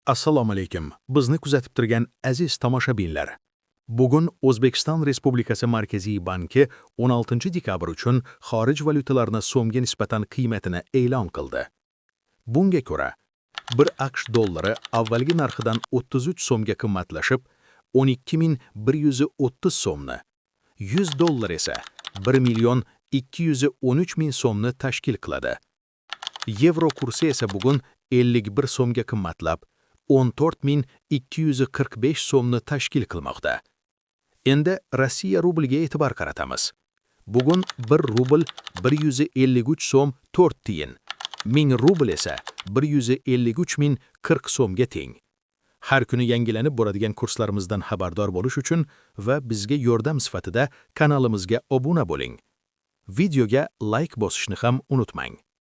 Assalomu alaykum. Bizni kuzatib turgan aziz tomoshabinlar. Bugun O'zbekiston Respublikasi Markaziy banki 16 dekabr uchun xorij valyutalarini so'mga nisbatan qiymatini e'lon qildi. Bunga ko'ra, 1 AQSh dollari avvalgi narxidan 33 so'mga qimmatlashib, 12.130 so'mni, 100 dollar esa 1.213.000 so'mni tashkil qiladi. Yevro kursi esa bugun 51 so'mga qimmatlab, 14.245 so'mni tashkil qilmoqda. Endi Rossiya rubliga e'tibor qaratamiz. Bugun 1 rubl 153 so'm 4 tiyin, 1000 rubl esa 153.040 so'mga teng. Har kuni yangilanib boradigan kurslarimizdan xabardor bo'lish uchun va bizga yordam sifatida kanalimizga obuna bo'ling. Videoga like bosishni ham unutmang.